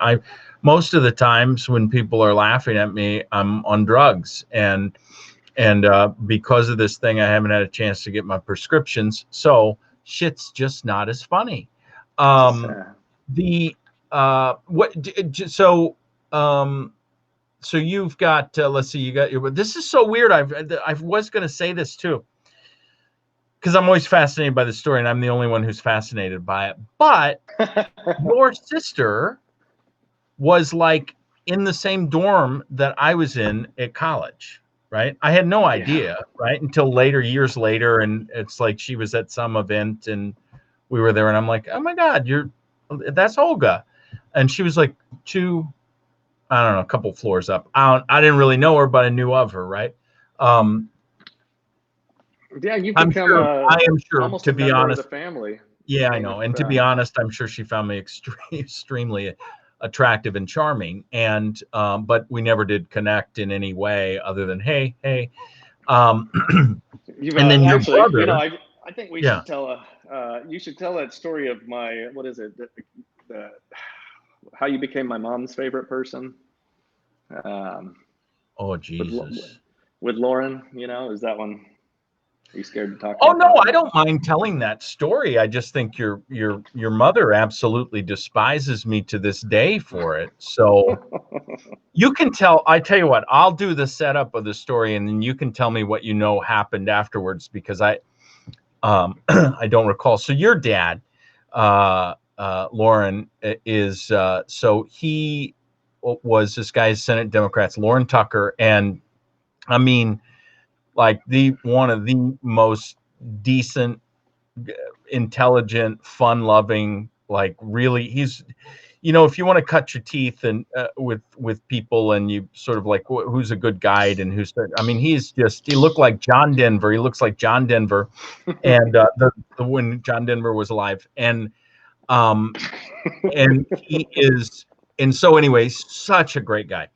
[SPEAKER 1] most of the times when people are laughing at me, I'm on drugs. And because of this thing, I haven't had a chance to get my prescriptions. So shit's just not as funny. So you've got, let's see, this is so weird. I was going to say this too, because I'm always fascinated by the story, and I'm the only one who's fascinated by it. But your sister was like in the same dorm that I was in at college, right? I had no idea, right? Until years later, and it's like she was at some event and we were there, and I'm like, oh my God, that's Olga. And she was like a couple floors up. I didn't really know her, but I knew of her, right?
[SPEAKER 3] Yeah, you've
[SPEAKER 1] I
[SPEAKER 3] become
[SPEAKER 1] am sure,
[SPEAKER 3] almost
[SPEAKER 1] to
[SPEAKER 3] a
[SPEAKER 1] be
[SPEAKER 3] member
[SPEAKER 1] honest.
[SPEAKER 3] of the family.
[SPEAKER 1] Yeah, I know. And to be honest, I'm sure she found me extremely attractive and charming. And but we never did connect in any way other than hey. And then your
[SPEAKER 3] actually,
[SPEAKER 1] brother.
[SPEAKER 3] I think we should tell you should tell that story of my, what is it? How you became my mom's favorite person.
[SPEAKER 1] Oh Jesus.
[SPEAKER 3] With Lauren, is that one? Are you scared to talk?
[SPEAKER 1] Oh
[SPEAKER 3] about
[SPEAKER 1] no,
[SPEAKER 3] that?
[SPEAKER 1] I don't mind telling that story. I just think your mother absolutely despises me to this day for it. So you can tell. I tell you what, I'll do the setup of the story, and then you can tell me what happened afterwards, because I I don't recall. So your dad, Lauren, is so he was this guy's Senate Democrats, Lauren Tucker, and I mean, like one of the most decent, intelligent, fun-loving, like really, he's, if you want to cut your teeth and with people, and you sort of like who's a good guide and I mean, he looked like John Denver. He looks like John Denver, and when John Denver was alive, and he is, and so anyway, such a great guy.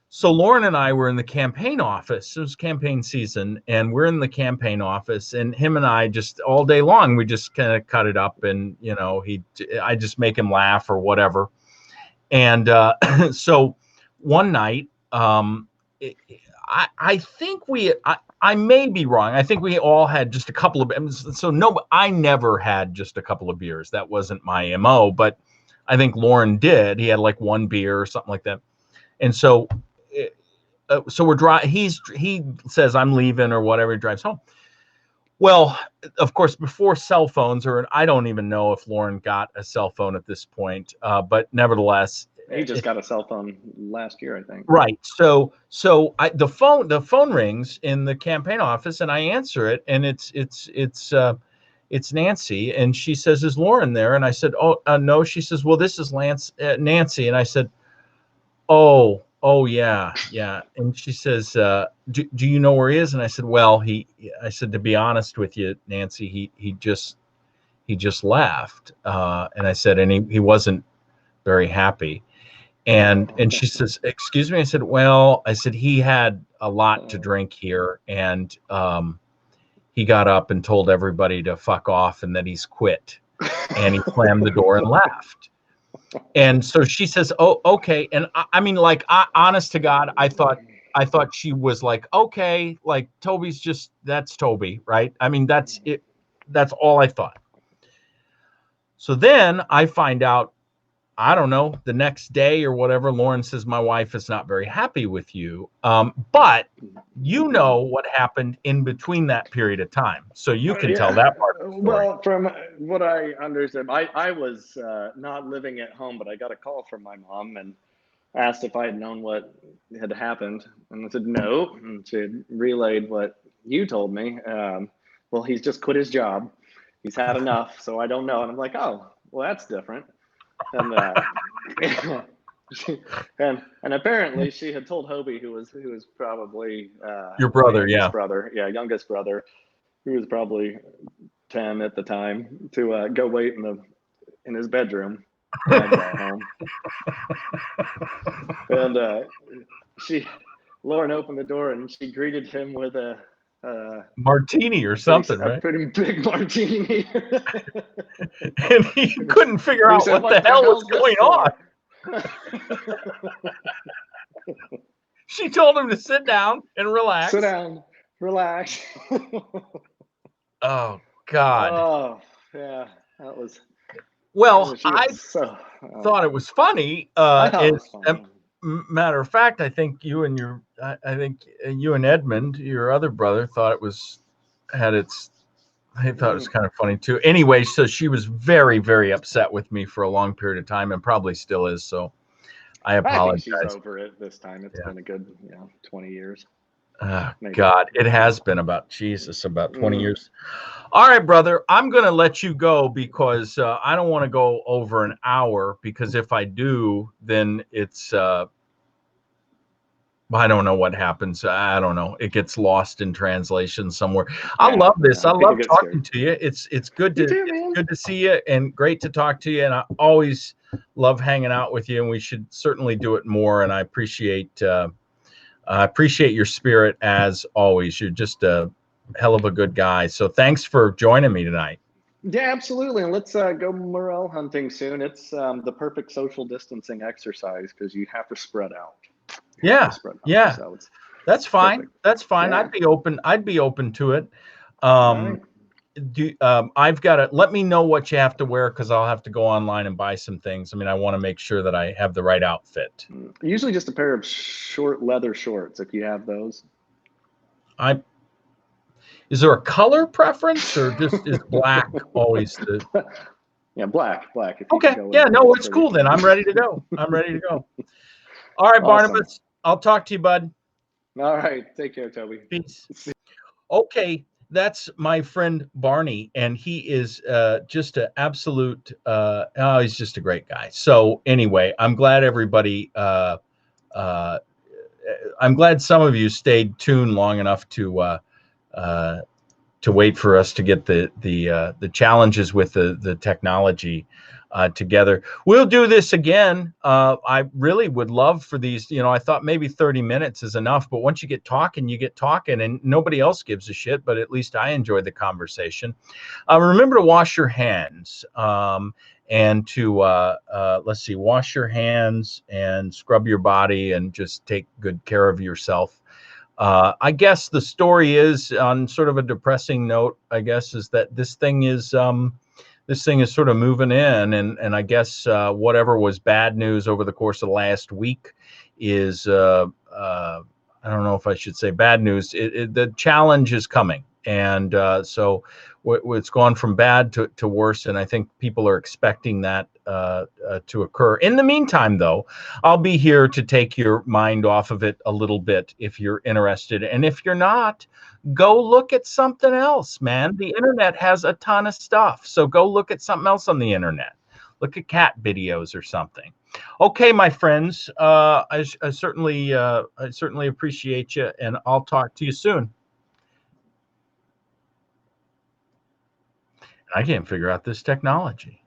[SPEAKER 1] So Lauren and I were in the campaign office. It was campaign season, and we're in the campaign office, and him and I just all day long, we just kind of cut it up, and I just make him laugh or whatever. And so one night, I think I may be wrong. I think we all had just a couple of, so no, I never had just a couple of beers. That wasn't my MO, but I think Lauren did. He had like one beer or something like that. And so we're driving. He says I'm leaving or whatever. He drives home. Well, of course, before cell phones, or I don't even know if Lauren got a cell phone at this point, but nevertheless,
[SPEAKER 3] he just got a cell phone last year, I think.
[SPEAKER 1] Right. So the phone rings in the campaign office, and I answer it, and it's Nancy, and she says, "Is Lauren there?" And I said, "Oh, no." She says, "Well, this is Nancy," and I said, Oh yeah. And she says, do you know where he is? And I said, well, I said, to be honest with you, Nancy, he just left. And I said, and he wasn't very happy. And she says, excuse me. I said, well, he had a lot to drink here, and he got up and told everybody to fuck off and that he's quit. And he slammed the door and left. And so she says, "Oh, okay." And I mean, like, honest to God, I thought she was like, "Okay, like that's Toby, right?" I mean, that's it. That's all I thought. So then I find out, I don't know, the next day or whatever, Lauren says, my wife is not very happy with you. But you know what happened in between that period of time. So you can tell that part of the story.
[SPEAKER 3] Well, from what I understand, I was not living at home, but I got a call from my mom and asked if I had known what had happened. And I said no. And she had relayed what you told me, well, he's just quit his job. He's had enough, so I don't know. And I'm like, oh, well, that's different. And and apparently she had told Hobie, who was probably
[SPEAKER 1] Your brother,
[SPEAKER 3] youngest
[SPEAKER 1] yeah.
[SPEAKER 3] brother, youngest brother, who was probably 10 at the time, to go wait in his bedroom when I got home. And Lauren opened the door and she greeted him with a
[SPEAKER 1] martini or something,
[SPEAKER 3] a
[SPEAKER 1] right?
[SPEAKER 3] pretty big martini.
[SPEAKER 1] And he couldn't figure out
[SPEAKER 3] said,
[SPEAKER 1] what the hell was going on. She told him to sit down and relax.
[SPEAKER 3] Sit down, relax.
[SPEAKER 1] Oh God.
[SPEAKER 3] Oh yeah, that was.
[SPEAKER 1] Well,
[SPEAKER 3] I
[SPEAKER 1] thought it was funny.
[SPEAKER 3] I thought it was funny.
[SPEAKER 1] Matter of fact, I think you and Edmund, your other brother, thought it was they thought it was kind of funny too. Anyway, so she was very, very upset with me for a long period of time, and probably still is. So I apologize.
[SPEAKER 3] I think she's over it this time. It's been a good 20 years.
[SPEAKER 1] God, it has been about 20 years. All right, brother, I'm going to let you go because I don't want to go over an hour, because if I do, then it's I don't know what happens. I don't know. It gets lost in translation somewhere. I love this. I love talking to you. It's good to see you and great to talk to you. And I always love hanging out with you. And we should certainly do it more. And I appreciate your spirit as always. You're just a hell of a good guy. So thanks for joining me tonight.
[SPEAKER 3] Yeah, absolutely. And let's go morel hunting soon. It's the perfect social distancing exercise because you have to spread out.
[SPEAKER 1] Yeah.
[SPEAKER 3] So
[SPEAKER 1] that's fine.
[SPEAKER 3] perfect.
[SPEAKER 1] That's fine. Yeah. I'd be open to it. I've got to let me know what you have to wear, because I'll have to go online and buy some things. I mean, I want to make sure that I have the right outfit.
[SPEAKER 3] Usually just a pair of short leather shorts, if you have those.
[SPEAKER 1] Is there a color preference, or just is black always the?
[SPEAKER 3] Yeah, black.
[SPEAKER 1] Okay. Yeah, no, it's cool then. I'm ready to go. All right, awesome. Barnabas, I'll talk to you, bud.
[SPEAKER 3] All right. Take care, Toby.
[SPEAKER 1] Peace. Okay. That's my friend Barney, and he is just an absolute, he's just a great guy. So anyway, I'm glad everybody, I'm glad some of you stayed tuned long enough to wait for us to get the challenges with the technology together. We'll do this again. I really would love for these, I thought maybe 30 minutes is enough, but once you get talking, and nobody else gives a shit, but at least I enjoyed the conversation. Remember to wash your hands, and to, wash your hands and scrub your body and just take good care of yourself. I guess the story is, on sort of a depressing note, I guess, is that this thing is sort of moving in, and I guess whatever was bad news over the course of the last week is I don't know if I should say bad news. The challenge is coming, and so it's gone from bad to worse, and I think people are expecting that to occur. In the meantime, though, I'll be here to take your mind off of it a little bit if you're interested, and if you're not, go look at something else, man. The internet has a ton of stuff, so go look at something else on the internet. Look at cat videos or something. Okay, my friends, I certainly appreciate you, and I'll talk to you soon. I can't figure out this technology.